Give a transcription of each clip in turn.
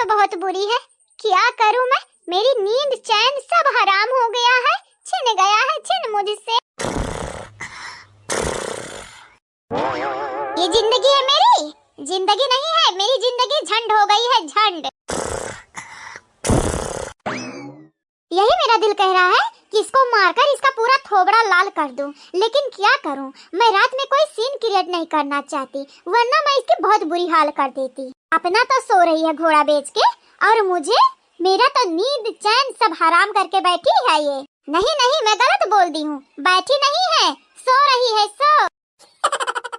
बहुत बुरी है। क्या करूं मैं? मेरी नींद चैन सब हराम हो गया है, छिन गया है छिन मुझसे। ये जिंदगी है मेरी? जिंदगी नहीं है, मेरी जिंदगी झंड हो गई है, झंड। यही मेरा दिल कह रहा है कि इसको मारकर इसका पूरा थोबड़ा लाल कर दूं, लेकिन क्या करूं? मैं रात में कोई सीन क्रिएट नहीं करना चाहती, वरना मैं इसकी बहुत बुरी हाल कर देती। अपना तो सो रही है घोड़ा बेच के, और मुझे मेरा तो नींद चैन सब हराम करके बैठी है ये। नहीं नहीं, मैं गलत बोल दी हूँ, बैठी नहीं है, सो रही है, सो।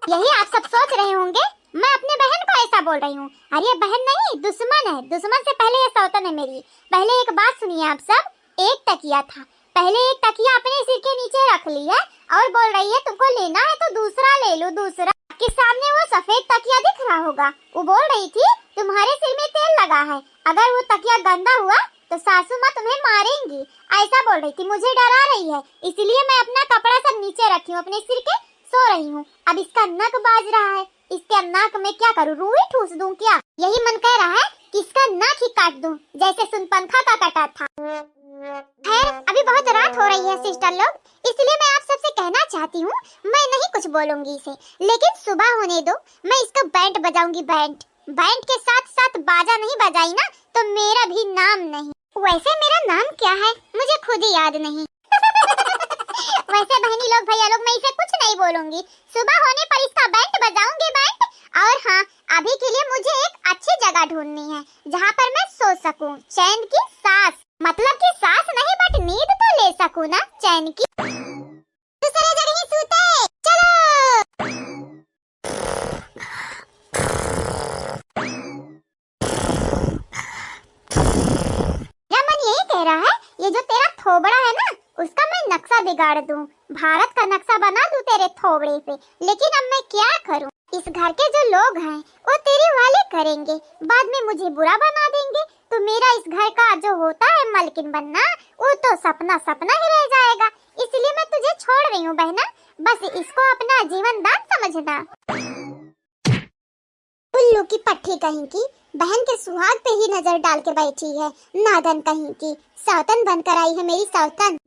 यही आप सब सोच रहे होंगे मैं अपने बहन को ऐसा बोल रही हूँ। अरे बहन नहीं, दुश्मन है। दुश्मन से पहले ये सौतन है मेरी। पहले एक बात सुनिए आप सब। एक तकिया था, पहले एक तकिया अपने सिर के नीचे रख लिया और बोल रही है तुमको लेना है तो दूसरा ले लो, दूसरा। आपके सामने वो सफेद तकिया दिख रहा होगा, वो बोल रही थी तुम्हारे सिर में तेल लगा है, अगर वो तकिया गंदा हुआ तो सासू माँ तुम्हें मारेंगी, ऐसा बोल रही थी। मुझे डरा रही है, इसलिए मैं अपना कपड़ा सब नीचे रखी हूँ अपने सिर के, सो रही हूँ। अब इसका नक बाज रहा है, इसके नाक में क्या करूँ, रूई ठूस दूं क्या? यही मन कह रहा है कि इसका नाक ही काट दूं, जैसे सुनपंखा का कटा था। खैर अभी बहुत रात हो रही है सिस्टर लोग, इसलिए मैं आप सबसे कहना चाहती हूँ, मैं नहीं कुछ बोलूंगी इसे, लेकिन सुबह होने दो, मैं इसका बैंड बजाऊंगी। बैंड बैंड के साथ साथ बाजा नहीं बजाई ना तो मेरा भी नाम नहीं। वैसे मेरा नाम क्या है मुझे खुद ही याद नहीं। वैसे बहनी लोग भैया लोग, मैं इसे कुछ नहीं बोलूंगी, सुबह होने पर इसका बैंड बजाऊंगी, बैंड। और हाँ, अभी के लिए मुझे एक अच्छी जगह ढूंढनी है जहाँ पर मैं सो सकूं, चैन की सांस, मतलब कि सांस नहीं बट नींद तो ले सकूं ना चैन की। दूसरे जगह ही सूते, चलो। रमन यही कह रहा है, ये जो तेरा थोबड़ा है ना, उसका मैं नक्शा बिगाड़ दूं, भारत का नक्शा बना दूं तेरे थोबड़े पे। लेकिन अब मैं क्या करूं? इस घर के जो लोग हैं वो तेरे वाले करेंगे, बाद में मुझे बुरा बना देंगे, तो मेरा इस घर का जो होता है मलकिन बनना, वो तो सपना सपना ही रह जाएगा। इसलिए मैं तुझे छोड़ रही हूँ बहना, बस इसको अपना जीवन दान समझना। उल्लू की पट्टी कहीं की, बहन के सुहाग पे ही नजर डाल के बैठी है, नादन कहीं की, सौतन बनकर आई है मेरी सौतन।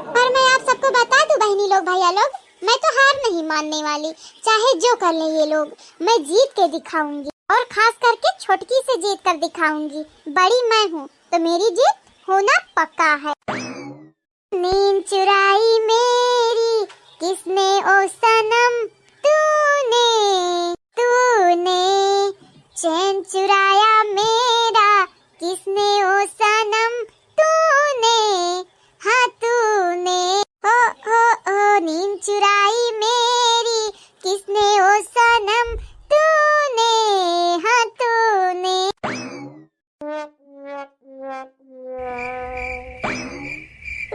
पर मैं आप सबको बता दूं बहनी लोग भैया लोग, मैं तो हार नहीं मानने वाली, चाहे जो कर ले ये लोग, मैं जीत के दिखाऊंगी, और खास करके छोटकी से जीत कर दिखाऊंगी। बड़ी मैं हूँ तो मेरी जीत होना पक्का है। नींद चुराई मेरी किसने ओ सनम, तूने तूने, चैन चुराया मेरा किसने ओ सनम, तूने, हाँ तूने, ओ नींद चुराई मेरी किसने ओ सनम, तूने, हाँ तूने।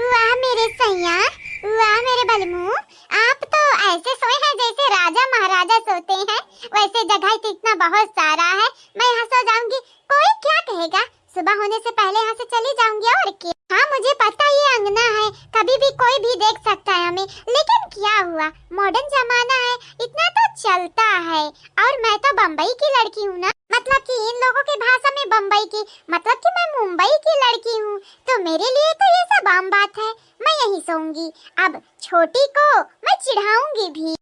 वाह मेरे सैया, वाह मेरे बलमू, आप तो ऐसे सोए हैं जैसे राजा महाराजा सोते हैं। वैसे जगह तो इतना बहुत सारा है, मैं यहाँ सो जाऊंगी, कोई क्या कहेगा? सुबह होने से पहले यहाँ से चली जाऊंगी, और क्या। हाँ मुझे पता ये अंगना है, कभी भी कोई भी देख सकता है हमें, लेकिन क्या हुआ, मॉडर्न जमाना है, इतना तो चलता है। और मैं तो बम्बई की लड़की हूँ ना, मतलब कि इन लोगों की भाषा में बम्बई की, मतलब कि मैं मुंबई की लड़की हूँ, तो मेरे लिए तो ये सब आम बात है, मैं यहीं सोऊंगी। अब छोटी को मैं चिढ़ाऊंगी भी।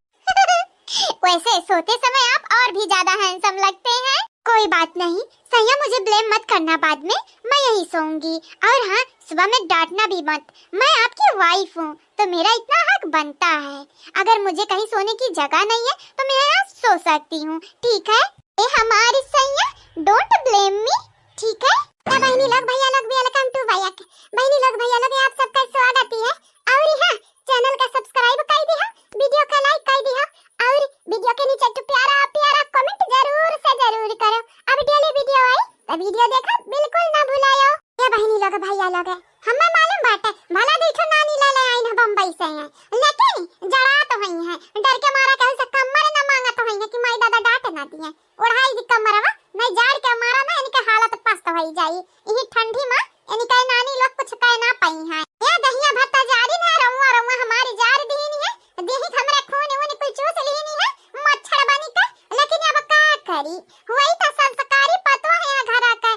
वैसे सोते समय आप और भी ज्यादा हैंडसम लगते हैं। कोई बात नहीं सैया, मुझे ब्लेम मत करना, बाद में मैं यहीं सोऊंगी। और हाँ, सुबह में डांटना भी मत, मैं आपकी वाइफ हूँ तो मेरा इतना हक बनता है। अगर मुझे कहीं सोने की जगह नहीं है तो मैं यहाँ सो सकती हूँ, ठीक है? ये हमारी सैया, डोंट ब्लेम मी, ठीक है? बहनी लोग भैया लोग, वेलकम टू बैक। बहनी लोग भैया लोग, आप सबका स्वागत है। और हाँ, चैनल का सब्सक्राइब कर दिया, वीडियो का लाइक कर दिया, और वीडियो के नीचे तो प्यारा प्यारा कमेंट जरूर से जरूर करो। अब डेली वीडियो आई तो वीडियो देखा बिल्कुल ना भुलायो। ये बहनी लोग भैया लोग, हमें मालूम बात है, भला देखो नानी ले ले आई ना बम्बई से है, लेकिन जड़ा तो वही है, डर के मारा कहीं से कमर ना मांगा तो वही है कि माई दादा डांट ना दिए, ओढ़ाई दी कमरवा नहीं, जाड़ के मारा ना इनके हालत पस्त हो जाई। यही ठंडी में इनके नानी लोग कुछ कह ना पाई है। ये दहिया भत्ता जारी ना, रउआ रउआ हमारी जार दीनी है, देही हमरा खून ऊन कुछ चूस लीनी है, मच्छर बनी का। लेकिन अब का करी, वही तो संस्कारी पतो है घर का,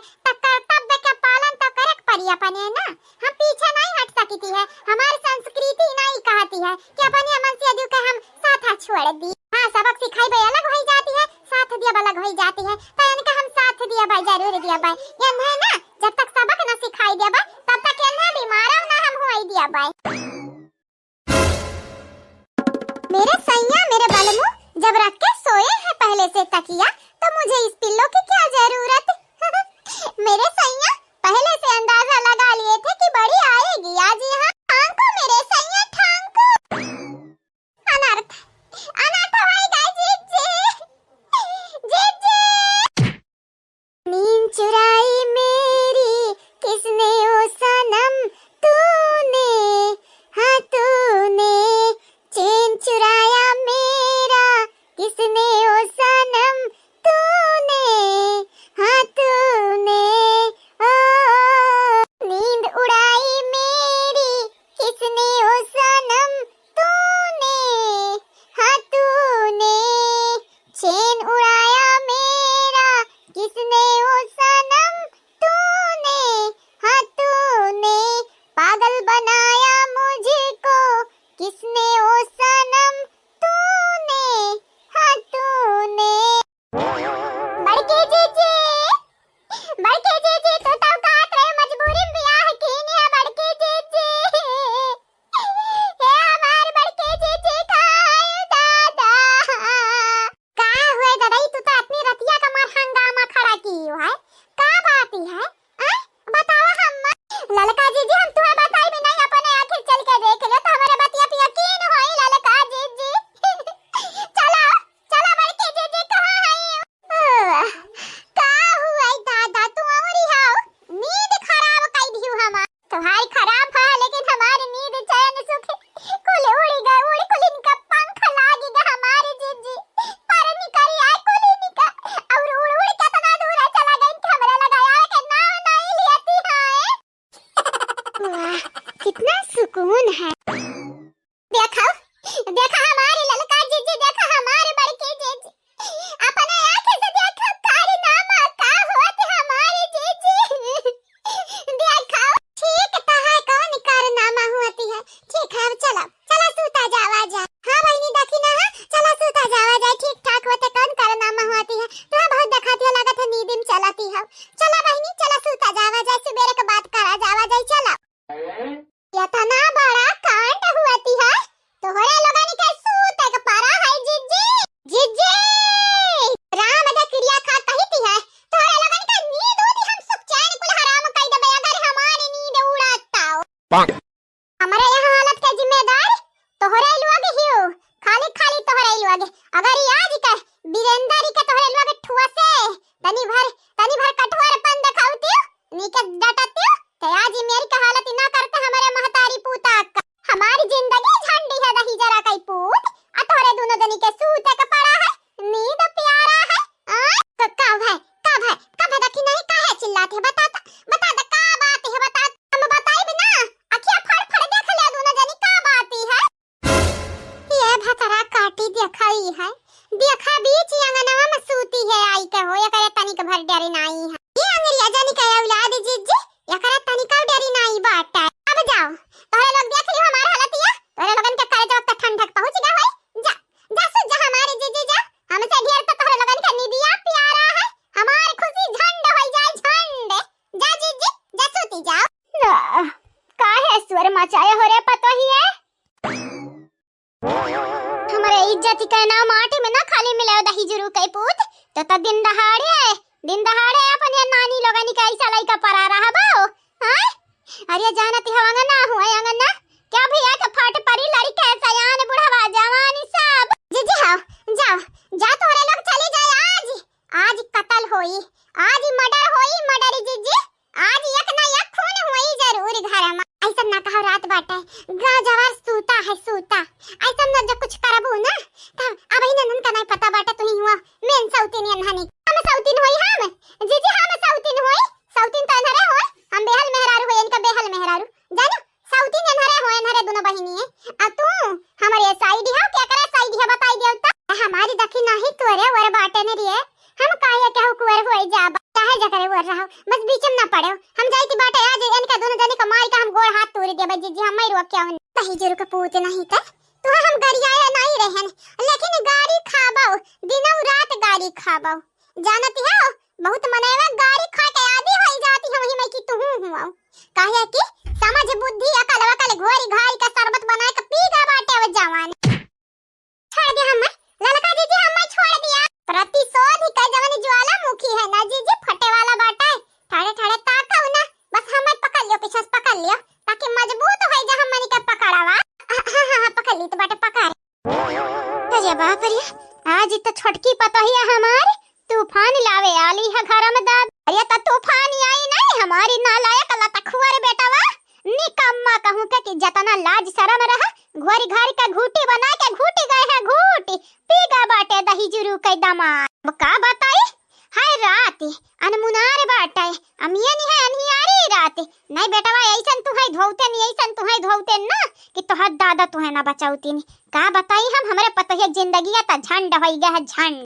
छोड़ दी। हाँ, सबक सिखाई भाई अलग हो जाती है, साथ दिया अलग हो जाती है। तो इनका हम साथ दिया भाई जरूर दिया भाई। ये है ना, जब तक सबक ना सिखाई दिया भाई तब तक ये ना बीमार ना हम हुई दिया भाई। मेरे सैया मेरे बलमू जब रख के सोए हैं पहले से तकिया, तो मुझे इस पिल्लो की क्या जरूरत। मेरे सैया पहले से अंदाजा लगा लिए थे कि बड़ी आएगी आज यहाँ। ठांको मेरे सैया ठांको। अनर्थ अनर्थ होएगा जीजे जीजे। नींद चुराई मेरी किसने ओ सनम, तूने हाँ तूने। चैन चुराया मेरा किसने ओ सनम, तूने हाँ तूने। नींद उड़ाई मेरी किसने ओ सनम, तूने हाँ तूने। चैन उड़ाया मेरा किसने ओ सनम, तूने हाँ तूने। पागल बनाया मुझको किसने ओ सनम, तूने हाँ तूने। बड़के जीजी तो तब काट रहे मजबूरी ब्याह कीनी है बड़के जीजी। हे हमारे बड़के जीजी खाए दादा। का हुए दादा, तू तो अपनी रतिया का मार हंगामा खड़ा की है। का बात है बताओ हम। ललका जीजी हम तुम्हें बताई भी नहीं, अपने आंखें चल के देख लो तो हमारे बतिया पे यकीन होई ललका जीजी। चलो चलो बड़के जीजी कहां है। का हुआ दादा, तू औरी हाउ नींद खराब कई दियो हमार। तुम्हारी खराब है लेकिन हमारी नींद चैन सुख कुल उड़ी गए। उड़ कुल इनका पंख लागी गए हमारे जीजी। पर निकरी आए कुल इनका और उड़ उड़ के तना दूर चला गई कि हमरा लगाया के नाव नहीं लेती है। वाह कितना सुकून है। देखो देखो हमारे ललका जीजी, देखो हमारे बड़के जीजी। अपने आंखें से देखो कारनामा का होत हमारे जीजी। देखो ठीक तो है, कौन कारनामा होती है। ठीक है चलो चलो सूता जावा जा। हाँ बहनी देखी ना, चलो सूता जावा जा। ठीक ठाक होते कौन कारनामा होती है। तुम्हें बहुत दिखाती है, लागत है नींद में चलाती है। चलो बहनी चलो सूता जावा जा, सुबह के बात करा जावा जाए। चलो इतना बड़ा कांड हुआती है तोहरे लोगन के सूते के पारा है जीजी। जीजी राम दे क्रिया खा कहती है तोहरे लोगन के नींद होती हम सुख चैन कुल हराम कई दबे अगर हमारी नींद उड़ाता हो। हमारे यहाँ हालत के जिम्मेदार तोहरे लोग ही हो, खाली खाली तोहरे लोग। अगर आज के बीरेंदरी के तोहरे लोग ठुआ से तनी भर कठोरपन दिखाउती नीके डटती तो आज मेरी का हालत ना करते हमारे महतारी पूता का। हमारी जिंदगी झंडी है रही जरा कई पूत आ तोरे दोनों जनी के सूते के पड़ा है। नींद प्यारा है आ का देखी नहीं काहे चिल्लाते है। बता दे का बात है। बता हम बताई भी ना, अखियां फड़ देख ले दोनों जनी का बात है। ये भतरा काटी दिखाई है, देखा बीच अंगनवा में सूती है आई के हो। ये करे तनिक भर डरी नहीं है। ये अंगरिया जनी के औलाद जीजी एकरा तनिका डरी नहीं बात है। अब जाओ तोरे लोग देख लियो हमार हालतिया। तोरे लोगन के करे जब तक ठंडक पहुंच गया होई जा जा सो जा हमारे जीजी जा। हमसे ढेर तो तोरे लोगन के निदिया प्यारा है। हमार खुशी झंड होई जाए झंड। जा जीजी जा सोती जाओ। काहे स्वर मचाया हो रे पतो ही है। हमारे इज्जत के नाम माटी में ना खाली मिले दही जुरू के पूत तो दिन दहाड़े अपन ये नानी लोगन के ऐसा लइका परा रहा बाओ। हां अरे जानती हवंगा ना हुआ अंगना क्या भैया के फट परी लड़के सयान बुढ़वा जवानी सब। जीजी हां जाओ जा तोरे लोग चली जाए। आज कत्ल होई, आज मर्डर होई। मर्डर जीजी आज एक ना एक खून होई जरूर घर में। ऐसा ना कहो रात बाटे गजवार सूता है सूता। ऐसा ना जब कुछ करबू ना तब अब ही ननन का नहीं पता बाटे तू ही हुआ मेन सौतीन हनी। हम सौतीन होई हम जीजी, हम सौतीन होई। सौतीन तो नरे होई, हम बेहल मेहरारू होई। इनका बेहल मेहरारू जानो सौतीन नरे होई। नरे दोनों बहिनी है। अब तू हमारे साइड है क्या करे साइड है बताई देव त हमारी दखी नहीं तोरे वर बाटे ने रे। हम काहे के कुवर होई जा काहे जा करे वर रहो बस बीच में ना पड़े। हम जाईती बाटे आज इनका दोनों जने का मार का हम गोड़ हाथ तोड़ दे जीजी। हम मई रो क्या तही जरूर का पूत नहीं त तू हम गरिया नहीं रहन लेकिन बाबू जानती है बहुत मनेवा गाड़ी खा के आदि होई जाती है वही मैं की तू हूं काहे कि समझ बुद्धि अकल वकल घोरी घाई का शरबत बना के पी गा बाटे वो जवान छोड़ दे हम ललका जी हम छोड़ दिया प्रतिशोध ही का जवानी ज्वालामुखी है ना जी फटे वाला बाटा है ठाड़े ठाड़े ताकाऊ ना बस हम पकड़ लियो पीछे से पकड़ लियो ताकि मजबूत हो जा हमनी के पकड़ावा हां पकड़ ली तो बाटे पकड़ अरे बाप रे आज तो छोटकी पतोहिया हमार तूफान लावे आली है घर में दाद अरे त तूफान आई नहीं हमारी नालायक लता खुआरे बेटावा निकम्मा कहूं के कि जतना लाज शर्म रहा घोरी घारी का घूटी बना के घूटी गए हैं घूटी पीगा बाटे दही जुरू के दमाद का बताई हाय रात अनमुनार बाटे अमिया नहीं है अनहियारी रात नहीं बेटावा ऐसन तू है धोते नहीं ऐसन तू है धोते ना कि तोहर दादा तू है ना बचाउती का बताई हम हमरे पतोहिया जिंदगी त झंड होई गया है झंड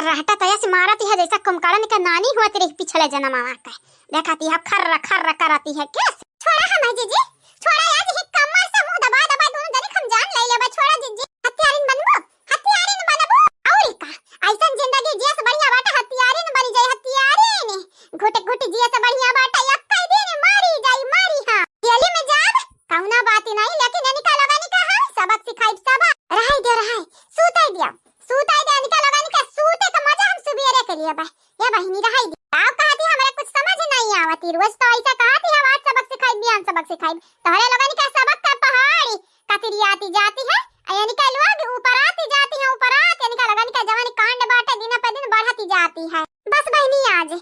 रहता तो ऐसे मारती है जैसा कुमकाड़न का नानी हुआ तेरे पिछले जन्म आवा का देखाती है खर्र खर्र कराती है कैसे छोड़ा हम जीजी छोड़ा आज ही कमर से मुंह दबा दबा दोनों जने हम जान ले लेबा छोड़ा जीजी हथियारिन बनबो हथियारिन बनबो और का ऐसन जिंदगी जिए से बढ़िया बाटा हथियारिन बनी जाए हथियारिन घुटे घुटे जिए से बढ़िया बाटा एक दिन मारी जाई मारी हां दिल्ली में जाब कौना बात नहीं लेकिन निकाल लगानी का हां सबक सिखाई सबक रहाई दे रहाई सूताई दिया निकाल लगानी का सूते का मजा हम सुबेरे के लिए बा ये बहिनी रहाई दी आप कहती हमारे कुछ समझ नहीं आवती रोज तो ऐसा कहती है आज सबक सिखाई बयान सबक सिखाई तोहरे लगानी का सबक का पहाड़ी कतरी आती जाती है यानी का लोग ऊपर आती जाती है ऊपर आती यानी का लगानी का जवानी कांड बाटे दिन पे दिन बढ़ती जाती है बस बहिनी आज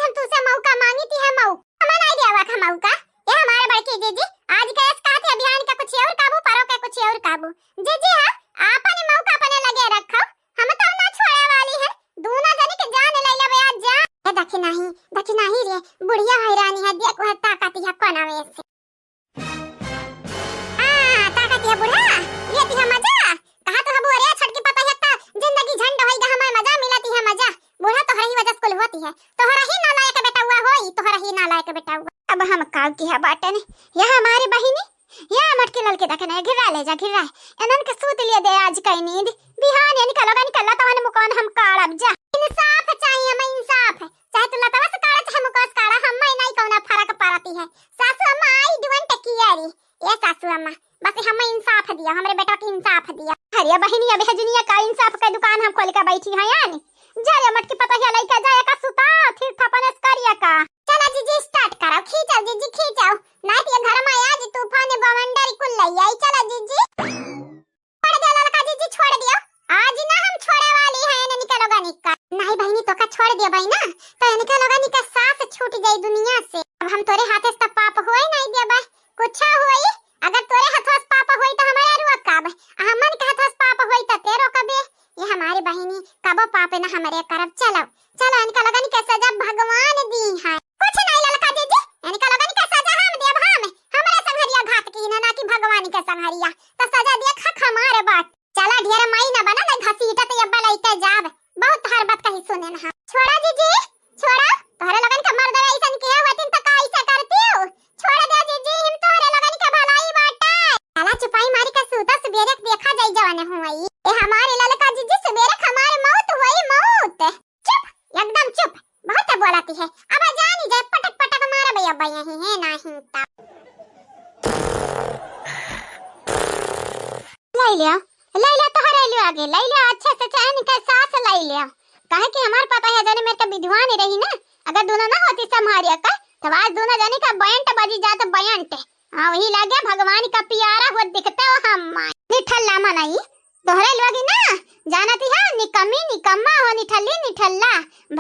हम तुझसे मौका मांगी थी है मौका हमें नहीं दिया था मौका ये हमारे बड़की जीजी आज का इस कहते अभियान का कुछ और काबू परो का कुछ और काबू जीजी हां आपने मौका अपने लगे रखो हम तो ना छोड़े वाली है दूना जनी के जान ले ले आज जा देखी नहीं रे बुढ़िया हैरानी है देखो है ताकती है कोनावे से ताकती है बुढ़ा लेती है मजा कहा तो हबू अरे छटकी पता है ता जिंदगी झंड होई हमें मजा मिलती है मजा बुढ़ा तो हर ही वजह स्कूल होती है तोहरा ही नालायक बेटा हुआ होई तोहरा ही नालायक बेटा हुआ अब हम काव की है बाटे ने यह हमारी बहिनी या मटके ललके देखने घिरा ले जा घिरा एनन के सूत लिए दे आज कई नींद बिहान यानी कलोगा निकला तवन मुकोन हम काड़ब जा इंसाफ चाहिए हमें इंसाफ चाहे तू लतावा से काड़ा चाहे मुकोस काड़ा हम नहीं कौना फर्क पड़ती है सासू अम्मा आई डुवन टकियारी ये सासू अम्मा बस हमें इंसाफ दिया हमरे बेटा के इंसाफ दिया अरे बहिनी अब हजनिया का इंसाफ का दुकान हम खोल के बैठी है यानी जा रे मटकी पता है लइका जाए का सुता फिर थपने करिया का चला जीजी स्टार्ट करो खींचो जीजी खींचो नहीं तो घर में आज तूफान बवंडर कुल लई आई चला जीजी छोड़ दे ललका जीजी छोड़ दियो आज ना हम छोड़े वाली है ने निकलोगा निका नहीं बहिनी तो का छोड़ दिया भाई ना तो निकलोगा निका सांस छूट जाई दुनिया से अब हम तोरे हाथे से पाप होए नहीं दे बा कुछ होई अगर तोरे हाथों से पाप होई तो हमारे रुआ काब हमन के हाथों से पाप होई तो तेरो कबे ये हमारी बहिनी कबो पाप ना हमारे करब चलो चलो इनका लगन के सजा भगवान दी है कुछ नहीं ललका जीजी इनका लगन के सजा हम देब हम हमरे संहरिया घात की ना कि भगवान के संहरिया तो सजा दे खख हमारे बात चला ढेर माई ना बना ना घसीटा तो यब्बा लइते जाब बहुत हर बात कही सुने ना छोड़ा जीजी छोड़ा तोहरे लगन के मर्द ऐसन के होतिन त का ऐसा करती हो छोड़ दे जीजी हम तोहरे लगन के भलाई बाटा चला चुपाई मारी का सूता सवेरे देखा जाई जवाने हुई ए हमारे ललका जीजी सवेरे हमारे मौत हुई मौत चुप एकदम चुप बहुत बोलाती है अब जानी जाए पटक पटक मारा भैया भैया है नहीं ता ले लिया तो हरे लियो आगे ले लिया अच्छे से चैन के साथ ले लिया काहे कि हमार पता है जाने मेरे का विधवा नहीं रही ना अगर दोनों ना होती संहारिया का तो आज दोनों जाने का बयंट बजी जात बयंट हां वही लगे भगवान का प्यारा हो दिखते हो हम निठल्ला मनाई तोहरे लोगी ना जानती है निकम्मी निकम्मा हो निठल्ली निठल्ला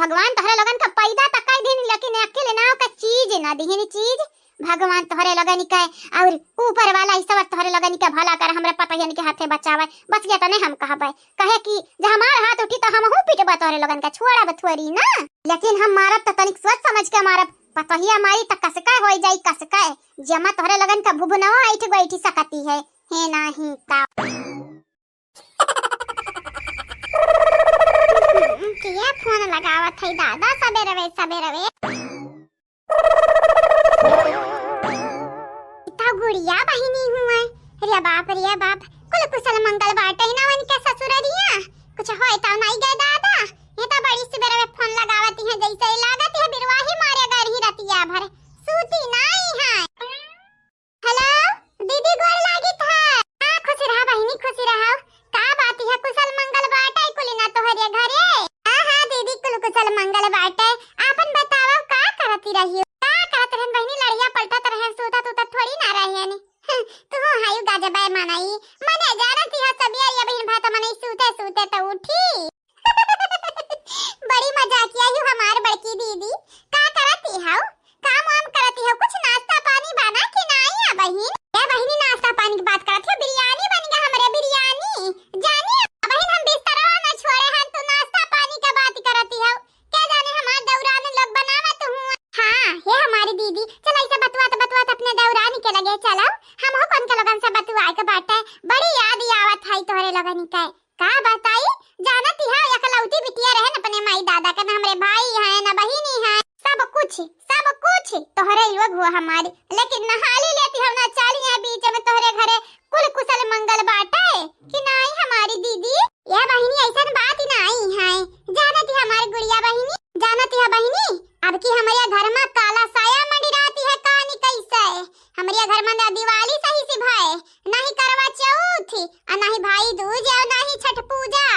भगवान तोहरे लगन का पैदा तकाई दिन लेकिन अकेले ना का चीज ना दिहिनी चीज भगवान तोहरे लगन का और ऊपर वाला ईश्वर तोहरे लगन का भला कर हमरा पता है के हाथे बचावे बच गया तने हम कहबे कहे कि जे हमार हाथ उठी तो हम हूं पीटबा तोहरे लगन का छोड़ा बथुरी ना लेकिन हम मारब त तनिक सोच समझ के मारब पता ही हमारी त कसका होई जाई कसका जमा तोहरे लगन का भुभनवा ऐठ बैठी सकती है नहीं ता किया फोन लगावत है दादा सबेरे वे इतना गुड़िया बहिनी हुआ रे बाप कुल कुशल मंगल बाटे ना वन के ससुररिया कुछ होय त नहीं गए दादा। ये तो बड़ी सवेरे में फोन लगावती है जैसे ही लागत है बिरवाही मारे घर ही रतिया भर सूती नहीं है। हेलो दीदी गोर लागी था। हां खुश रहा बहिनी खुश रहा। का बात है कुशल मंगल बाटे कुल ना तोहरे घरे। हां दीदी कुल कुशल मंगल बाटे। आपन बताओ का करती रही हो? का करत रहन बहिनी लड़िया पलटत रहे सूता तो थोड़ी ना रहे ने। तू हायु गाजबाय मनाई मने जानती है सब ये बहन भात मने सूते सूते तो उठी। बड़ी मजाक किया यू हमार बड़की दीदी। का करती हो? काम वाम करती हो कुछ नाश्ता पानी बना के नहीं है बहन? ये बहनी नाश्ता पानी की बात करती हो बिरयानी बन गया हमरे बिरयानी। जानी बहन हम बिस्तरा ना छोड़े हैं तो नाश्ता पानी का बात करती हो। क्या जाने हमार दौरान लोग बनावत हूं। हां ये हमारी दीदी चल ऐसे बतवात अपने दौरान के लगे चलो हम हो कौन के लोगन से बतवाए के बाटे बड़ी याद आवत है तोहरे लोगन के। का बताई जानती है एकलौती बिटिया रहे न अपने माई दादा के न हमरे भाई है न बहिनी है सब कुछ तोहरे लोग हुआ हमारी। लेकिन नहाली लेती हो ना चाली है बीच में तोहरे घरे कुल कुशल मंगल बाटे कि नहीं हमारी दीदी। यह बहिनी ऐसा बात ही नहीं है। जानती है हमारी गुड़िया बहिनी जानती है बहिनी अब की हमारे घर में काला साया मंडराती है कहानी कैसे। हमारे घर में दिवाली सही से भाई नहीं करवा चौथ और नहीं भाई दूज और नहीं छठ पूजा।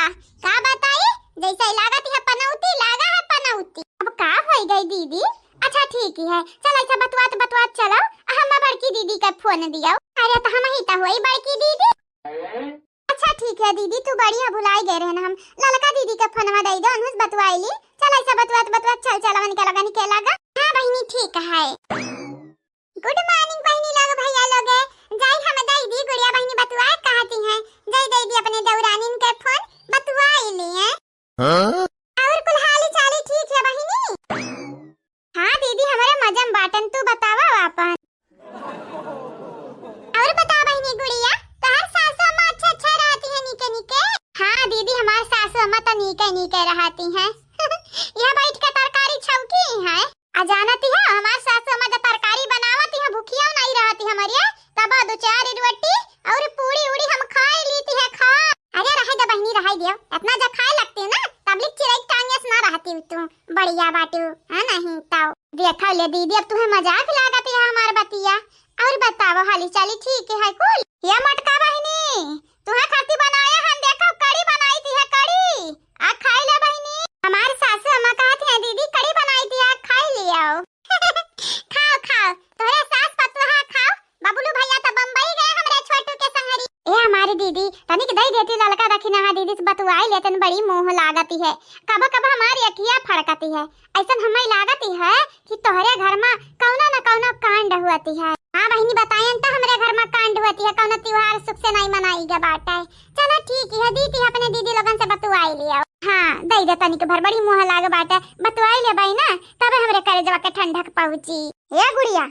का बताई जैसे लागत है पनौती लागा है पनौती। अब का हो गई दीदी? अच्छा ठीक है चल ऐसा बतवात चलो हम बड़की दीदी का फोन दियो। अरे तो हम ही तो हुई बड़की दीदी। अच्छा ठीक है दीदी तू बढ़िया भुलाई गए रहे ना हम ललका दीदी का फोन में दे दो अनुस बतवाईली। चल ऐसा बतवात चल मन के लगा। हां बहिनी ठीक है। गुड मॉर्निंग बहिनी लोग भैया लोग जाई हम दई दी गुड़िया बहिनी बतवाए कहती हैं जय दई दी अपने दौरानिन के फोन बतवाई लिए। हां और कुल हाल चाल ठीक है बहिनी? हां दीदी हमारे मजम बाटन तू बतावा अपन। और बता बहिनी गुड़िया तोहर सासू अम्मा अच्छा रहती है नीके? हां दीदी हमार सासू अम्मा तो नीके रहती हैं। यह बैठ के तरकारी छौकी है जानती है हमार सासू अम्मा जो तरकारी बनावती है भूखिया नहीं रहती हमारी तब दो चार रोटी और पूरी उड़ी हम खाई लेती है खा। अरे रहे दो बहनी रहे दियो इतना जब खाए लगती है ना तबलिक चिरई टांगे से ना रहती तू बढ़िया बाटू है नहीं ताऊ देखा ले दीदी अब तुम्हें मजाक लागती है हमार बतिया। और बताओ हाली चाली ठीक है कुल? ये मटका बहनी तुम्हें खाती बनाया हम देखो कड़ी बनाई थी है कड़ी आ खाई ले बहनी। हमार सासू अम्मा कहती है दीदी कड़ी बनाई थी आ खाई लियो। खाओ तोरे सास पतुहा खाओ बबलू भैया तो बम्बई गए हमरे छोटू के संगरी। ए हमारी दीदी तनिक दई देती ललका दखिना हा दीदी से बतवाई लेतन बड़ी मोह लागती है कब हमारी अखियां फड़कती है ऐसन हमें लागती है कि तोहरे घर में कौनो न कौनो कांड हुआती है। हां बहिनी बताएं तो हमरे घर में कांड होती है कौनो त्योहार सुख से नहीं मनाई गे बाटे। चलो ठीक है दीदी अपने दीदी लोगन से बतवाई लिया। हां दई दे तनिक भर बड़ी मोह लागे बाटे बतवाई ले भाई ना तब हमरे करे जवा के ठंडक पहुंची। ए गुड़िया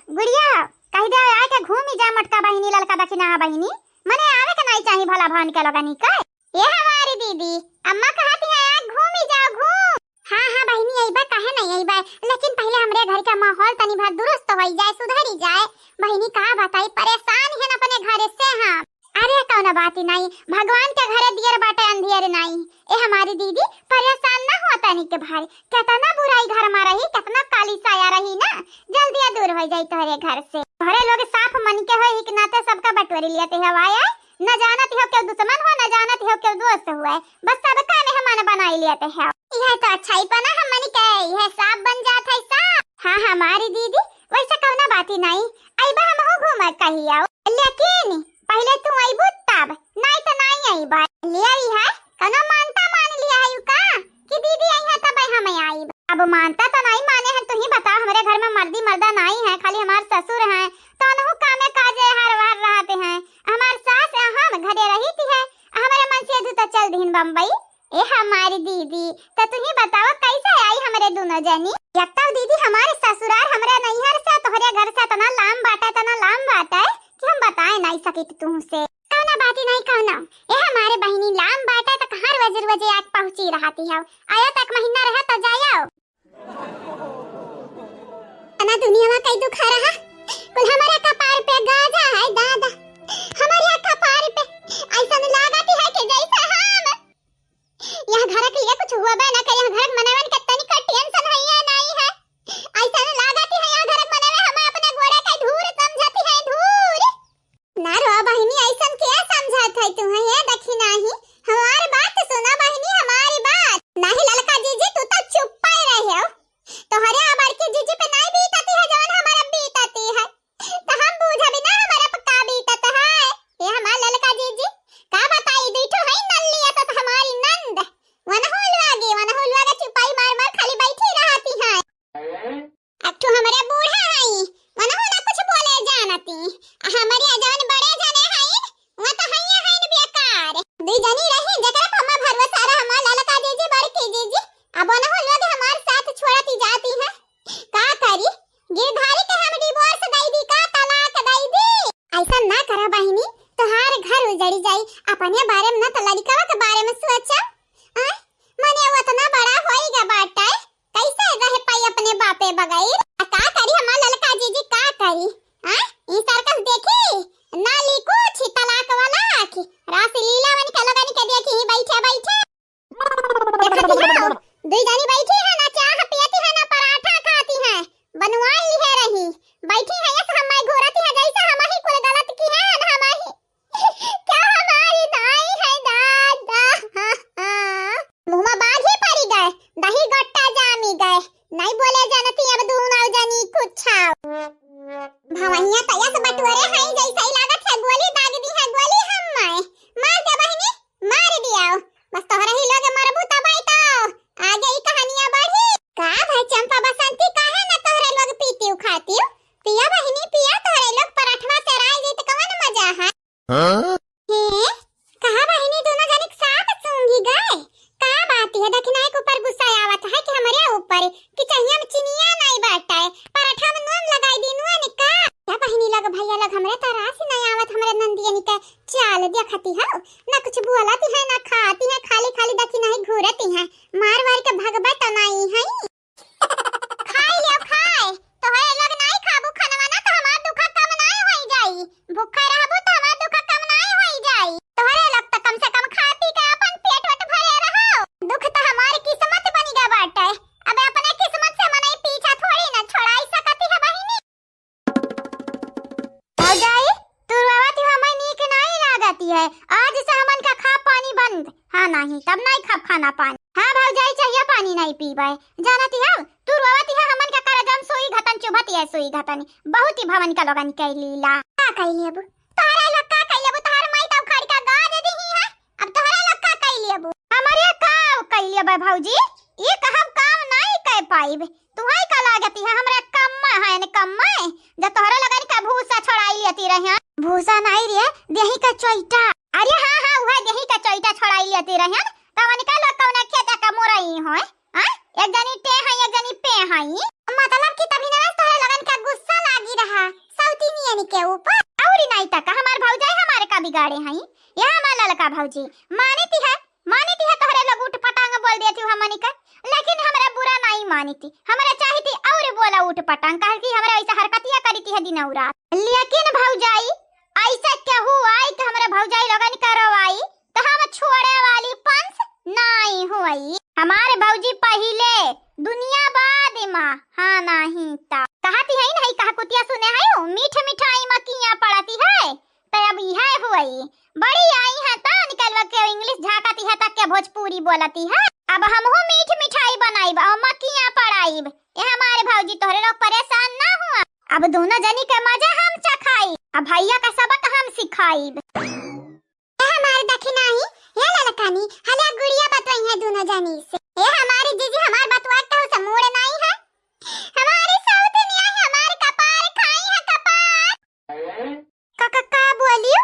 कह दे आके घूम ही जा मटका बहिनी ललका दखिना बहिनी मने आवे के नहीं चाहिए भला भान के लगनी का। ये हमारी दीदी अम्मा कहती है घूम ही जाओ घूम। हां बहिनी आइबा काहे नहीं आइबा लेकिन पहले हमरे घर का माहौल तनी भर दुरुस्त हो जाए सुधरी जाए। बहिनी का बताई परेशान है अपने घर से हम। अरे कौन बात ही नहीं भगवान के घरे दियर बाटे अंधियर नहीं। ए हमारी दीदी परेशान ना होता नहीं के भाई कितना बुराई घर में रही कितना काली साया रही ना जल्दी दूर हो जाई तोहरे घर से। तोहरे लोग साफ मन के हो एक नाते सबका बटोरी लेते है वाया न जानत हो क्यों दुश्मन हो न जानत हो क्यों दोस्त हुआ बस सबका मेहमान बनाई लेते हैं। यह तो अच्छा ही पना हम मन के यह साफ बन जात है साफ। हां हमारी दीदी वैसा कौना बात ही नहीं आइबा हम हो घूम कही आओ लेकिन पहले तू आइबू तब नहीं तो नहीं आइबा ले आई है कनो मानता मान लिया है का कि दीदी आई है तब हम आई। अब मानता तो नहीं माने हैं तू ही बता हमारे घर में मर्दी मर्दा नहीं है खाली हमारे ससुर हैं तो अनहु कामे काजे हर बार रहते हैं। हमार सास हम घरे रहती है हमारे मन से तो चल दिन बम्बई। ए हमारी दीदी तो तू ही बताओ कैसे आई हमारे दोनों जनी। जब तक दीदी हमारे ससुराल हमारे नैहर से तोहरे घर से तना लाम बाटा है कि हम बताए नहीं सके तुमसे कौना बात नहीं कौना। ए हमारे बहिनी लाम बाटा तक हर वजर आग पहुंची रहती है आया तक महीना रहा तो जाओ अना दुनिया में कई दुख रहा कुल हमारे कपार पे गाजा है दादा हमारे कपार पे ऐसा है तू है देखी नहीं हमारी बात सुना बहनी हमारी बात नहीं ललका जीजी तू तो चुप ही रहे हो तोहरे आबर के जीजी पे नहीं बीतती है जौन हमारा बीतती है तो हम बूझा भी ना हमारा पे का बीतत है ये हमार ललका जीजी का बताई दीठो है नल्ली तो हमारी नंद वनहुलवा के चुपाई मार मार खाली बैठी रहती है अब तो हमारे बूढ़ा है वनहु ना कुछ बोले जानती हमारे जौन बड़े जने है वो तो हैया है न बेकार दी जनी रही जकरा पे हम भरोसा रहा हमार ललका जीजी बड़की जीजी अब वनहु लोग हमारे साथ छोड़ती जाती है का करी गिरधारी के हम डिवोर्स दई दी का तलाक दई दी ऐसा ना करा बहनी तोहार घर उजड़ी जाई अपने बारे में ना तो लड़का के बारे में सोचा मने वो इतना बड़ा होएगा बाटा कैसे रह पाई अपने बापे बगैर का करी हमार ललका जीजी का करी ई सर्कस देखी ना लिखो छी तलाक वाला की रास लीला बन के लोगन के देखी बैठे बैठे दुई जानी बैठी है ना चाह पीती है ना पराठा खाती है बनवाई ली है रही बैठी है ऐसे हम घोरती है जैसे हम ही कुल गलत की है ना हम ही क्या हमारी दाई है दादा मुंह में बाघ ही पड़ी गए दही गट्टा जामी गए नहीं बोले जानती अब दूना जानी कुछ भवैया तैया से बटोरे हैं जैसे ही लागत है गोली दाग दी है गोली हम मार दे बहनी मार दिया बस तोहरा ही लोग मरबू तबाई तो आगे ही कहानियां बढ़ी का भाई चंपा बसंती काहे ना तोहरे लोग पीती खाती पिया बहनी पिया तोहरे लोग पराठवा से राय दी तो कौन मजा है हैं कहा बहनी दोनों जने साथ सूंघी गए का बात है देखना एक ऊपर गुस्सा आवत है कि हमारे ऊपर कि चाहिए हम चिनिया नहीं बाटा है पराठा में नून लगाई दी नून का क्या बहनी लग भैया लग हमरे तरास नहीं आवत हमरे नंदियनी का चाल देखती है ना कुछ बोलती है ना खाती है खाली खाली देखी नहीं घूरती है मार मार के भगबा तो नहीं है खाई ले खाए तो है लग नहीं खाबू खाना ना तो हमार दुख कम नहीं होई जाई भूखा रहबू तो हमार दुख कम नहीं होई जाई तोहरे लग तो कम से कम खा पी के अपन पेट वट भरे रहो दुख तो हमारी किस्मत बनी गा बाटे अब अपने किस्मत से मने पीछा थोड़ी ना छोड़ाई सकती है बहिनी हो जाई तुरवाती हमें नीक नहीं लागती है आज से हमन का खा पानी बंद हां नहीं तब नहीं खा खाना पानी हां भौजाई चाहिए पानी नहीं पीबे जानती है तुरवाती है हमन का करजम सोई घतन चुभती है सोई घतन बहुत ही भवन का लोगन के लीला का कइली अब तोहरा लोग का कइली अब तोहर माई तब खड़ का गाज दी है अब तोहरा लोग का कइली अब हमारे का कइली अब भौजी ये कहब काम नहीं कह पाइब तुहै का लागती है हमरा कम है न कम जब तोहरा लगन का भूसा छोड़ाई लेती रहे भूसा नहीं रे देही का चोइटा अरे हां हां वह देही का चोइटा छोड़ाई लेती रहे तवन का लोग कौन खेत का मोरई होय हां एक जनी टे है एक जनी पे है मतलब कि तभी ना तोहरा लगन का गुस्सा लागी रहा सौती नियन के ऊपर औरी नहीं तक हमार भौजाई हमारे का बिगाड़े हैं ये हमार ललका भौजी मानती है तोहरे लोग उठ पटांग बोल देती हूं हमनी का लेकिन हमरा बुरा नहीं मानती हमरा चाहती और बोला उठ पटांग कह कि हमरा ऐसा हरकतिया करती है दिन और रात लेकिन भौजाई ऐसा क्या हुआ कि हमरा भौजाई लगन करवाई तो हम छोड़े वाली पंस नहीं हुई हमारे भौजी पहले दुनिया बाद मां हां नहीं ता कहती है नहीं कहा कुतिया सुने है मीठ मिठाई मकियां पड़ती है तो अब यह हुई बड़ी आई है ता निकलवा के इंग्लिश झाकती है तक के भोजपुरी बोलती है अब हम हो मीठ मिठाई बनाईब और मकियां पड़ाईब ये हमारे भौजी तोहरे लोग परेशान ना हुआ अब दोनों जनी के मजा हम चखाई अब भैया का सबक हम सिखाईब हमारे दखी नहीं ये ललकानी हला गुड़िया बतवाई है दोनों जनी से ये हमारी जीजी हमार बतवा तो से मोड़ नहीं है हमारी सौतनिया हमारे कपार खाई है कपार का बोलियो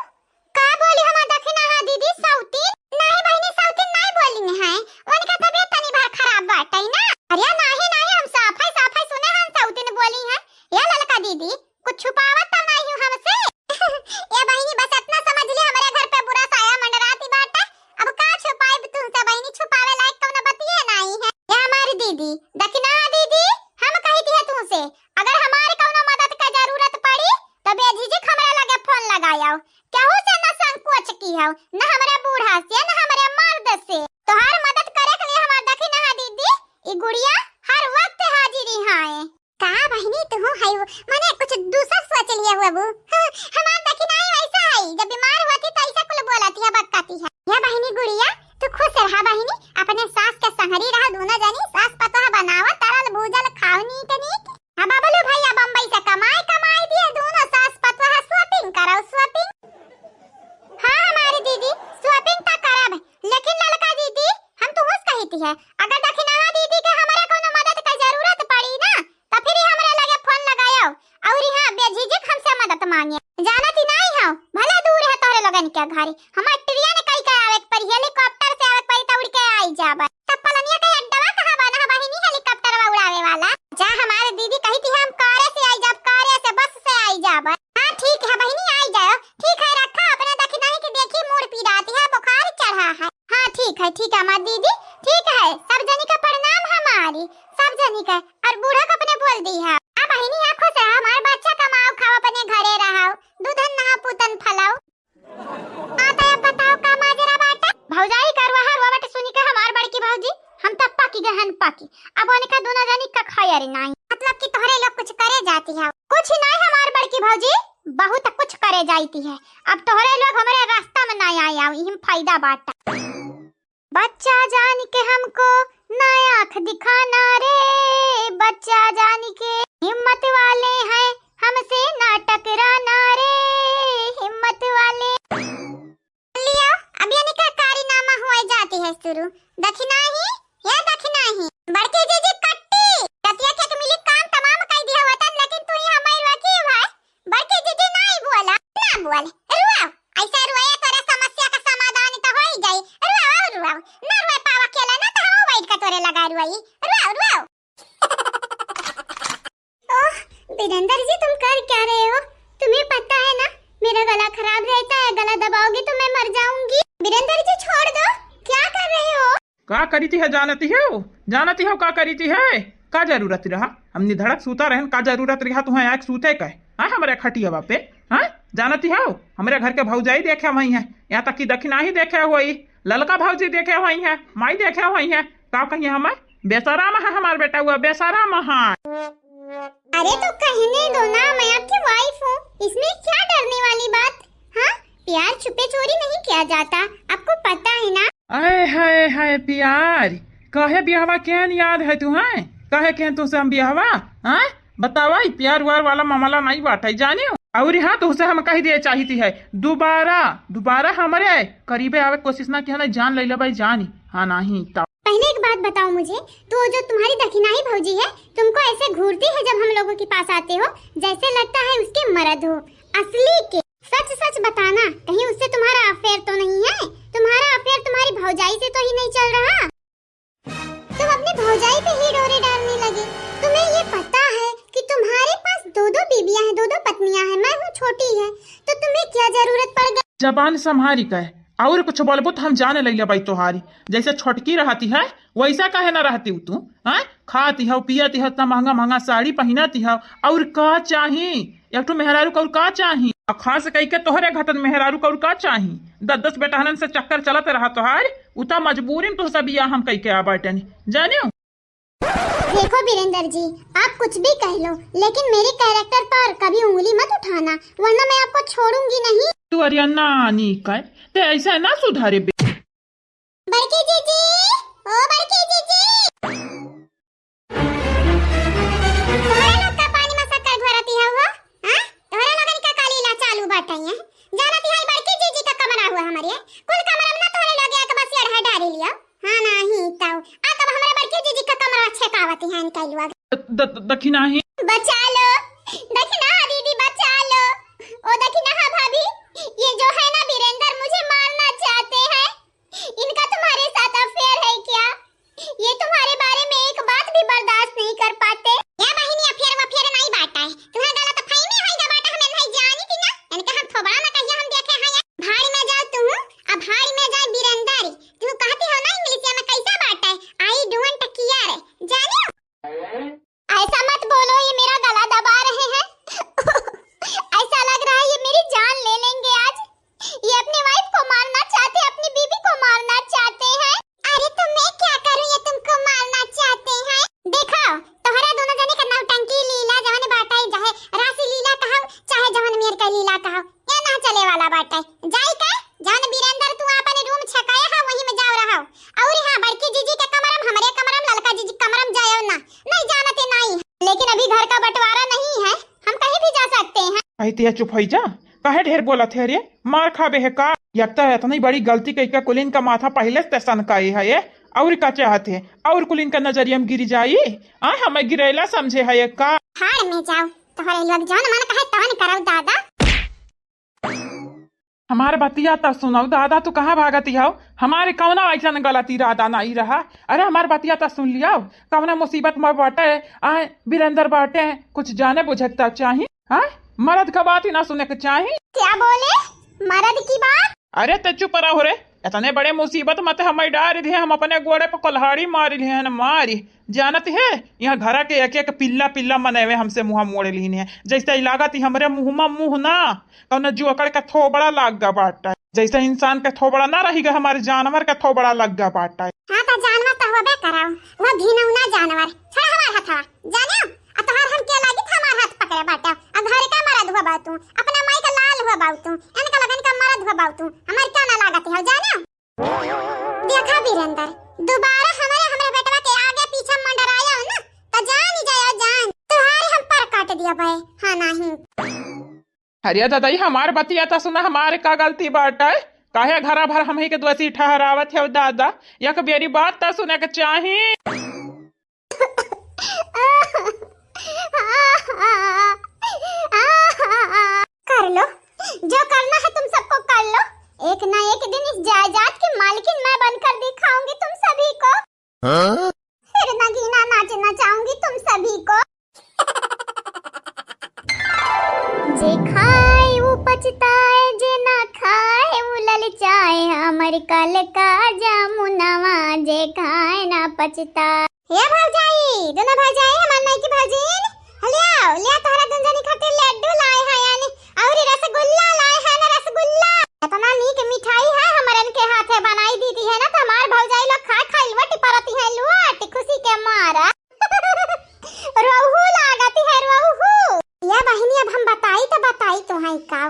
का बोली हमार दखी ना दीदी सौती नहीं बहनी सौती नहीं बोली है उनका तबीयत तनी भर खराब बाटे ना अरे नहीं हम साफाई सुने हम सौती ने बोली है ये ललका दीदी कुछ छुपावत तो नहीं हूं हमसे ये बहनी बस इतना समझ ली हमारे घर पे बुरा साया मंडराती बाटे अब का छुपाई तुमसे बहनी छुपावे लायक कौन बतिए नहीं है ये हमारी दीदी दखना दीदी हम कहती है तुमसे अगर हमारे कौनो मदद का जरूरत पड़ी तो बेझिझक हमरा लगे फोन लगायो केहू से न संकोच की हो न हमरा बूढ़ा से न हमरा मर्द से तोहार मदद करे के लिए हमार दखना दीदी ई गुड़िया हर वक्त हाजिरी हाए का बहनी तू है माने कुछ दूसरा सोच लिया बाबू हमार दखना ऐसा है जब बीमार होती तो ऐसा कुल बोलती है बक्काती है। या बहिनी गुड़िया तू खुश रहा बहिनी, अपने सास के संगरी रहा, दोनों जनी सास पतोह बनावा तरल भूजल खाओनी कनी। हां बाबलू भैया बम्बई से कमाई दिए, दोनों सास पतोह शॉपिंग करो शॉपिंग। हां हमारी दीदी शॉपिंग तो करब, लेकिन ललका दीदी हम तो हुस कहती है अगर दक्षिणा दीदी के हमरा कोनो मदद का जरूरत पड़ी ना तो फिर हमरा लगे फोन लगायो और हां बेझिझक हमसे मदद मांगे। जानत ही नहीं हो भला दूर है तोरे लगन के घरे, हमर ट्रिया ने कई के आवे पर हेलीकॉप्टर से आवे पई त उड़ के आई जाबे। तपलनिया के अड्डा कहां बना बहिनी हेलीकॉप्टर उड़ावे वाला। जा हमारे दीदी कही थी हम कारे से आई जाब, कारे से बस से आई जाबे। हां ठीक है बहिनी आई जाओ, ठीक है रखा अपने दक्षिणा की देखी मूड पीराती है, बुखार चढ़ा है। हां ठीक है हमारी दीदी ठीक है, सब जनी का प्रणाम हमारी सब जनी का, और बूढ़ा को अपने बोल दी है। आ बहिनी आंखों से हमार बच्चा कमाओ खाओ अपने घरे रहो, दूधन नहा पुतन फलाओ। आता है बताओ का माजरा बाटा भौजाई करवा हर वावट सुनी के हमार बड़की भौजी हम तब पाकी गहन पाकी, अब ओने का दोनों जनी का खायर नहीं, मतलब कि तोहरे लोग कुछ करे जाती है। कुछ नहीं हमार बड़की भौजी बहुत कुछ करे जाती है, अब तोहरे लोग हमारे रास्ता में नहीं आए आओ, हम फायदा बाटा। बच्चा जान के हमको ना आँख दिखाना रे, बच्चा जान के हिम्मत वाले हैं हमसे ना टकराना रे, हिम्मत वाले। लिया अब यानी का कारनामा हुआ जाती है शुरू। दक्षिणा ही या दक्षिणा ही बड़के जीजी कट्टी कतिया के मिली काम तमाम कह दिया वतन, लेकिन तू ही हमारी वकी भाई बड़के जीजी नहीं बोला ना बोल रुआ ऐसा रुआ तोरा समस्या का समाधान तो हो ही जाई। रुआ ना रुआ पावा केला ना तो हम वाइट का तोरे लगा रुआई रुआ। ओह वीरेंद्र जी तुम कर क्या रहे हो? तुम्हें पता है ना मेरा गला खराब रहता है, गला दबाओगे तो मैं मर जाऊंगी। वीरेंद्र जी छोड़ दो, क्या कर रहे हो? का करीती है जानती हो का करीती है? का जरूरत रहा हमने धड़क सूता रहन, का जरूरत रहा तुम्हें आके सूते का हां हमारे खटिया पे? हां जानती हो हमारे घर के भौजाई देखे हुई है, यहाँ तक कि दक्षिणा ही देखे हुई, ललका भौजी देखे हुई है, माई देखे हुई है, का कहिए हमें बेसराम है हमारा बेटा हुआ बेसराम है। अरे तो कहने दो ना, मैं आपकी वाइफ हूँ, इसमें क्या डरने वाली बात। हाँ प्यार छुपे चोरी नहीं किया जाता, आपको पता है ना। अरे हाय प्यार कहे बियाहवा केन याद है तुम्हें? कहे केन तुमसे हम बियाहवा हाँ बतावा, प्यार वार वाला मामला नहीं बात है जाने। और हाँ तो उसे हम कह दिए चाहती है दोबारा हमारे करीबे आवे कोशिश ना किया, जान ले भाई जानी हाँ नहीं तब। पहले एक बात बताओ मुझे, तो जो तुम्हारी दक्षिणा ही भौजी है तुमको ऐसे घूरती है जब हम लोगों के पास आते हो, जैसे लगता है उसके मर्द हो असली के। सच बताना कहीं उससे तुम्हारा अफेयर तो नहीं है? तुम्हारा अफेयर तुम्हारी भौजाई से तो ही नहीं चल रहा? तुम अपनी भौजाई पे ही डोरे डालने लगे। तुम्हें ये पता है कि तुम्हारे पास दो बीबियां हैं, दो पत्नियां हैं, मैं हूँ छोटी है, तो तुम्हें क्या जरूरत पड़ गई? जबान संभारी कहे और कुछ बोलबो तो हम जाने लगे भाई तोहारी, जैसे छोटकी रहती है वैसा कहे ना रहती हूँ तू। हाँ खाती हो पियती हो, इतना महंगा साड़ी पहनाती हो, और का चाही एक तो मेहरारू का और का चाही, और खास कह के तोहरे घटन मेहरारू का और का चाही। 10 बेटहनन से चक्कर चलत रहा तोहार, उतना मजबूरी में तो सब हम कह के आ बैठे जानियो। देखो वीरेंद्र जी आप कुछ भी कह लो, लेकिन मेरे कैरेक्टर पर कभी उंगली मत उठाना, वरना मैं आपको छोड़ूंगी नहीं। तू अरे नानी का ते ऐसा ना सुधारे बड़की जीजी, ओ बड़की जीजी, तोहरा लोग का पानी में शक्कर घोरती है वो? हां तोहरा लोगन का कालीला चालू बाटई है, जानती है बड़की जीजी का कमरा हुआ हमारे कुल कमरा में ना तोहरे लोग एक बस अढ़ा डारी लिया। हां नहीं तो आ तब हमारे बड़की जीजी का कमरा छेकावती है निकलवा दक्षिणा ही बचा लो, दक्षिणा दीदी बचा लो। ओ दक्षिणा भाभी ये जो है ना वीरेंद्र मुझे मारना चाहते हैं, इनका तुम्हारे साथ अफेयर है क्या? ये तुम्हारे बारे में एक बात भी बर्दाश्त नहीं कर पाते। या बहिनी अफेयर नहीं बाटा है, तुम्हारा गलत फहमी है जब बाटा हमें नहीं जानी थी ना, इनका हम थोबड़ा ना कहिए हम देखे हैं। भाई में जाओ तुम, अब भाई में जाए वीरेंद्र, तुम कहती हो ना इंग्लिश में कैसा बाटा है, आई डोंट केयर जानियो। ऐसा मत बोलो, ये मेरा गला तिया चुप हो जा, काहे ढेर बोलत है रे? मार खाबे है का? यकता है इतनी बड़ी गलती कई का कुलीन का माथा पहले से सनकाए है ये, और का चाहते है और कुलीन का नजरिया में गिरी जाई आ हमें गिरेला समझे है ये का? हाड़ में जाओ तोहरे लोग जौन मन कहे तहन करौ दादा। हमारे बतिया तो सुनो दादा, तू कहाँ भागती हो? हमारे कौना ऐसा गलती इरादा नहीं रहा। अरे हमारे बतिया तो सुन लिया, कौना मुसीबत में बाटे आए वीरेंद्र बाटे, कुछ जाने बुझता चाहिए। हाँ मर्द का बात ही ना सुने के चाहिए। क्या बोले? मर्द की बात? अरे ते चुप रहो रे, इतने बड़े मुसीबत मत हमें डाल दिए, हम अपने गोड़े पर कुल्हाड़ी मारी लिए न मारी। जानत है यहाँ घरा के एक एक पिल्ला पिल्ला मनेवे हमसे मुँह मोड़ ली है, जैसे लागत हमरे मुँह में मुँह ना कौन जुअकड़ का थोबड़ा लाग गा बाटा, जैसे इंसान का थोबड़ा ना रही गया हमारे जानवर का थोबड़ा लग गा बाटा। हाँ तो जानवर तो होबे कराओ, वो घिनौना जानवर। छोड़ हमार हथवा जाने आ तोहार हम के लागी हमार हाथ पकड़े बाटा। आ घर का मरद हुआ बातू, अपना माई का लाल हुआ बातू, इनका लगन का मरद हुआ बातू, हमार क्या ना लागत है जाने। देखा वीरेंद्र दोबारा हमारे बेटवा के आगे पीछे मंडराया हो ना तो जान ही जाया जान, तुम्हारे हम पर काट दिया भाई। हाँ नहीं अरे दादाई हमारे बतिया तो सुना, हमारे का गलती बाटा है? काहे घरा भर हम ही के दोषी ठहरावत है दादा, यक बेरी बात तो सुने के चाहिए। कर लो जो करना है तुम सबको कर लो, एक ना एक दिन इस जायदाद की मालकिन मैं बनकर दिखाऊंगी तुम सभी को। फिर नगीना नाचना चाहूंगी तुम सभी को। जे खाए वो पछताए, जे ना खाए वो ललचाए, हमर कल का जामुनवा जे खाए ना पछताए। हे भौजाई, दोनों भौजाई हमार नहीं की भौजीन, लिया लिया तोहरा दुंजनी खातिर लड्डू लाए हैं यानी और रसगुल्ला लाए हैं ना रसगुल्ला। इतना नीक मिठाई है हमारन के हाथे बनाई दीदी है ना, तो हमार भौजाई लोग खा खा लवट परती है लुआट खुशी के मारा। रोहू लागती है रोहू। या बहिनी अब हम बताई तो है का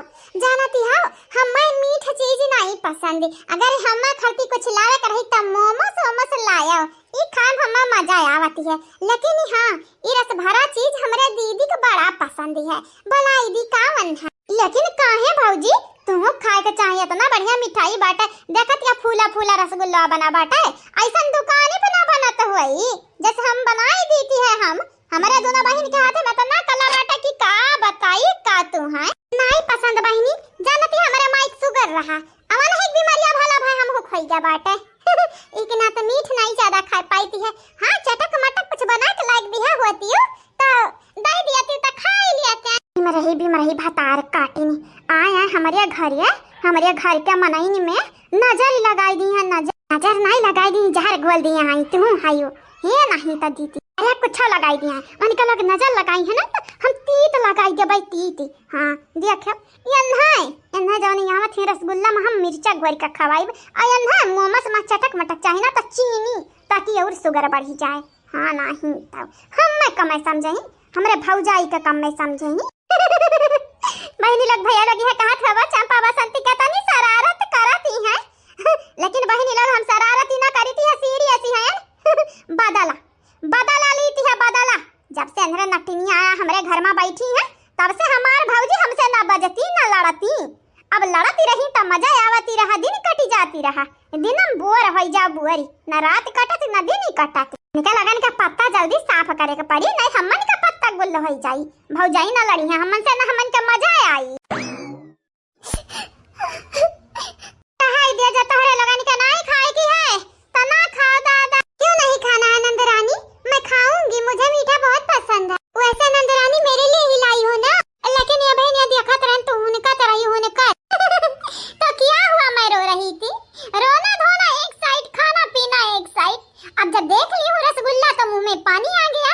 जानती हो हमें मीठ चीज नहीं पसंद, अगर हमें खर्ची कुछ लावे कर रही तब मोमोस वोमोस लाया ई खान हमें मजा आवती है, लेकिन हाँ ई रस भरा चीज हमरे दीदी को बड़ा पसंद है। भला दीदी कावन है, लेकिन काहे भौजी तुम खाए के चाहिए इतना बढ़िया मिठाई बाटे, देखत या फूला फूला रसगुल्ला बना बाटे, ऐसा दुकाने पे ना बनत हुई जैसे हम बनाई देती है। हम हमारे दोनों बहन के हाथ में तो ना कला बाटा की का बताई का तू है नहीं पसंद बहनी, जानती हमारे माइक सुगर रहा अवन है बीमारियां भला भाई हमको खोई जा बाटे। इतना तो मीठ नहीं ज्यादा खा पाती है। हाँ चटक मटक कुछ बना के लायक भी है होती हो तो दे दिया तो खा ही लिया क्या। बीमरही भतार काटी नहीं आया हमारे घर के मनईन में नजर लगाई दी है, नजर नहीं लगाई दी जहर घोल दिए हैं तू हायो हे नहीं तो दीदी अरे कुछ लगाई दिया है उनका लोग नजर लगाई है ना तो हम तीत लगाई दे भाई तीत। हाँ देख यन्हा जानी यहाँ थे रसगुल्ला में हम मिर्चा घोर का खवाई आ यन्हा मोमस में चटक मटक चाहिए ना तो चीनी ताकि और शुगर बढ़ जाए। हाँ नहीं तो हम मैं कम समझे हमारे भौजाई का कम में समझे बहनी लोग भैया लोग है कहा था चंपा बसंती का तनी शरारत करती है लेकिन बहनी लोग हम शरारत ही ना करी थी सीरियस ही है। बदला ली थी है बदला, जब से अंधेरे नटिनी आया हमारे घर में बैठी है तब से हमार भौजी हमसे ना बजती ना लड़ती, अब लड़ती रही तब मजा आवती रहा, दिन कटी जाती रहा, दिन बोर हो जा बुअरी ना रात कटत ना दिन ही कटत। निकल लगन का पत्ता जल्दी साफ करे के पड़ी नहीं हमन का पत्ता गुल हो जाई, भौजाई ना लड़ी है हमन से ना हमन का मजा आई। कहाई दे जा तोहरे लगन का नहीं खाए की है तो ना खाओ दादा। क्यों नहीं खाना है नंदरानी? मैं खाऊंगी, मुझे मीठा बहुत पसंद है। वैसे नंदरानी मेरे लिए ही लाई हो ना, लेकिन ये बहन ये देखा तरन तो उनका तरही होने का तो क्या हुआ मैं रो रही थी, रोना धोना एक साइड खाना पीना एक साइड, अब जब देख ली हूँ रसगुल्ला तो मुंह में पानी आ गया।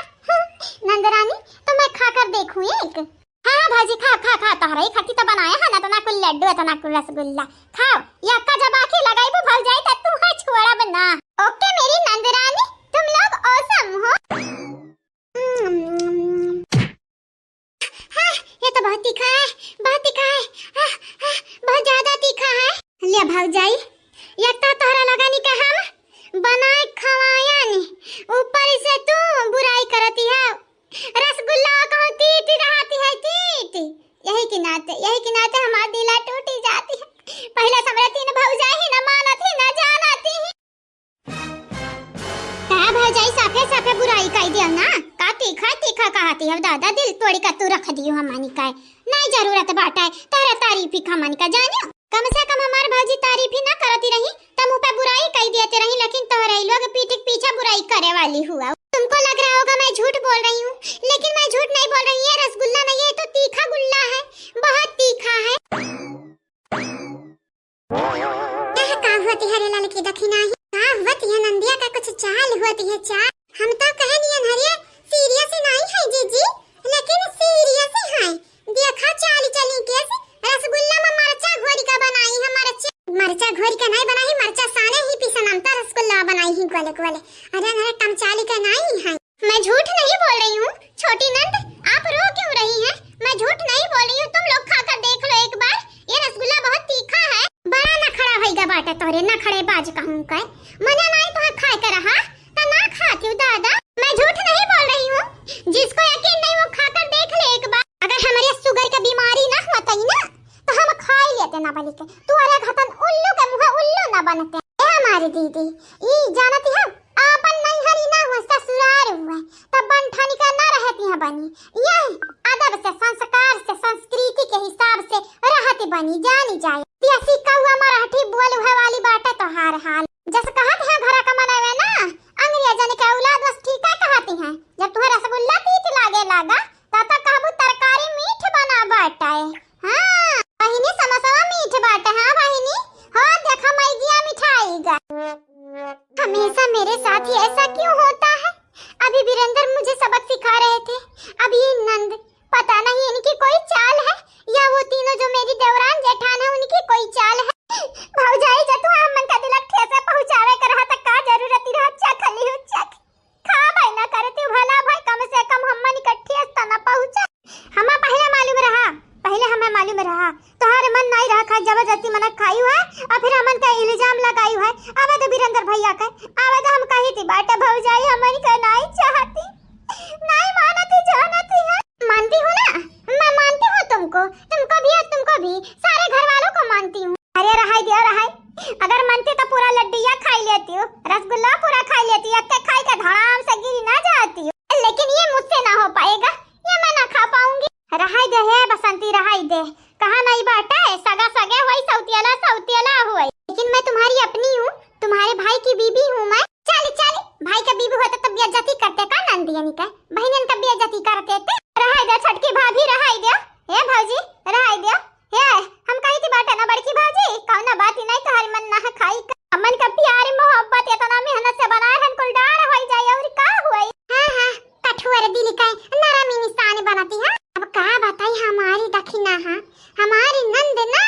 नंदरानी तो मैं खाकर देखूं एक। हाँ भाजी खा खा खा तोहरा ही खाती तो बनाया है ना, तो ना कुल लड्डू तो ना कुल रसगुल्ला खाओ, या अक्का जब आंखें लगाई वो भल जाए तो तू है छोड़ा बना। ओके मेरी नंदरानी तुम लोग औसम हो। हाँ ये तो बहुत तीखा है बहुत ज्यादा तीखा है। ले भौजाई ये तो तोहरा लगानी का हम बनाए खवाया नहीं, ऊपर से तू बुराई करती है। रसगुल्ला कहूँ तीत रहती है तीत, यही के नाते हमार दिला टूटी जाती है। पहले हमरा तीन भौजाई ही न मानत ही न जानती ही। का भौजाई साफे साफे बुराई कह दियो ना, का तीखा तीखा कहती है दादा, दिल तोड़ी का तू रख दियो हमनी का, नहीं जरूरत बाटे तारा तारीफ ही हमनी का जानियो। कम से कम हमार भौजी तारीफ ही ना करती रही त मुंह पे बुराई कह देते रही, लेकिन तोहरा लोग पीठ पीछे बुराई करे वाली हुआ। तुमको लग रहा होगा मैं झूठ बोल रही हूँ, लेकिन मैं झूठ नहीं बोल रही। ये रसगुल्ला नहीं है तो तीखा गुल्ला है, बहुत तीखा है। का होती है रे लाल की दखिना ही, का होती है नंदिया का कुछ चाल होती है चाल। हम तो कह दिए हरिया सीरियस नहीं है जीजी, लेकिन सीरियस है। देखा चाल चली कैसे रसगुल्ला में मरचा घोरी का बनाई है, मरचा घोरी का नहीं बनाई, मरचा साने ही पीसा नामता रसगुल्ला बनाई ही गोले गोले। अरे कम चाली का नहीं है। मैं झूठ नहीं बोल रही हूँ छोटी नंद, आप रो क्यों रही हैं? मैं झूठ नहीं बोल रही हूँ, तुम लोग खाकर देख लो एक बार, ये रसगुल्ला बहुत तीखा है। बड़ा न खड़ा होएगा बाटा तोरे, न खड़े बाज कहूँ कर मना नहीं तो खाए कर रहा तो ना खाती हूँ दादा। मैं झूठ नहीं बोल रही हूँ, जिसको यकीन नहीं वो खाकर देख ले एक बार। अगर हमारे शुगर का बीमारी ना होता ही ना तो हम खा ही लेते ना बल्कि तू अरे घतन उल्लू के मुंह उल्लू ना बनते। ए हमारी दीदी ई जानती है आपन नहीं हरी ना हो ससुराल हुए तब बनठानी का ना रहती है बनी, यही अदब से संस्कार से संस्कृति के हिसाब से रहती बनी जानी जाए। देसी कौवा मराठी बोल हुए वाली बात है तो हार हाल जैसे कहत है घर का मनावे ना अंग्रेजन के औलाद बस ठीक है कहती हैं। जब तुम्हें रसगुल्ला तीत लागे लागा तब तक कहबू तरकारी मीठ बना बाटाए। हां बहिनी समोसा मीठ बाटा है बहिनी, हां देखा मैगिया मिठाई गा। हमेशा मेरे साथ ही ऐसा क्यों होता है? अभी वीरेंद्र मुझे सबक सिखा रहे थे, अब ये नंद पता नहीं इनकी कोई चाल है या वो तीनों जो मेरी देवरान जेठान है उनकी कोई चाल है। भौजाई जब तू हमन का दिलक ठेसे पहुंचावे कर रहा त का जरूरत रहा चखली हो चख खा भाई ना करती भला भाई, कम से कम हमन इकट्ठे त ना पहुंचा। हमें पहले मालूम रहा तोहार मन नहीं रहा खा जबरदस्ती मन खाई है और फिर हमन का इल्जाम लगाई है। आवे तो वीरेंद्र भैया का आवे तो हम कही थी बाटे भौजाई हमन का नहीं चाहती, नहीं मानती जानती है। मानती हो ना, मैं मानती हूँ तुमको भी सारे घर वालों को मानती हूँ। अरे रहाई अगर मानती तो पूरा लड्डूया खाई लेती हूँ, रसगुल्ला पूरा खाई लेती हूँ, खाई के धड़ाम से गिरी ना जाती हूँ, लेकिन ये मुझसे ना हो पाएगा, ये मैं ना खा पाऊंगी। रहाई दे है बसंती रहाई दे, कहा नहीं बाटा है सगा सगे हुई सौतियला हुई, लेकिन मैं तुम्हारी अपनी हूँ, तुम्हारे भाई की बीबी हूँ मैं। चल भाई का बीबी होता तब बेइज्जती करते का नंदियनी का, बहनन का बेइज्जती करते थे। रहाई दे छोटकी भाभी रहाई दे, हे भौजी रहाई दे, हे हम कही थी बाटा ना बड़की भाजी कौना बात ही नहीं तो हर मन ना खाई हमन का प्यार मोहब्बत इतना मेहनत से बनाए हम कुल डार हो जाए और का हुई। हां कठोर दिल का नरम इंसान बनाती है। अब का बताई हमारी दखिना हमारी नंद ना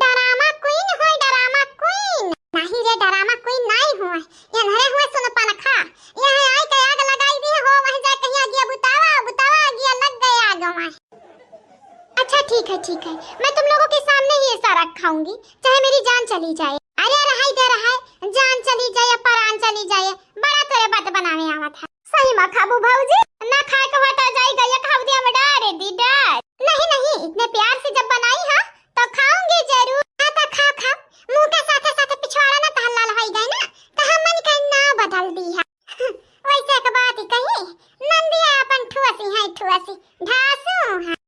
डरामा क्वीन होय, डरामा क्वीन नहीं रे, डरामा क्वीन नहीं होय, ये नरे हुए सुन पाना खा यहां आई के आग लगाई दी हो वहीं जा कहीं गया बुतावा गया लग गया आग में। अच्छा ठीक है मैं तुम लोगों के सामने ही सारा खाऊंगी चाहे मेरी जान चली जाए। अरे रहाई जान चली जाए प्राण चली जाए, बड़ा तेरे बात बनावे आवा था। सही में खाबू भौजी ना खाए के हटा जाएगा या खाऊ दिया में डर दी डर नहीं इतने प्यार से जब बनाई है तो खाऊंगी जरूर। हां तो खा मुंह के साथे पिछवाड़ा ना तो लाल होई गई ना तो हमन का ना बदल दी है। वैसे एक बात ही कही नंदिया अपन ठुआसी है ढासू है।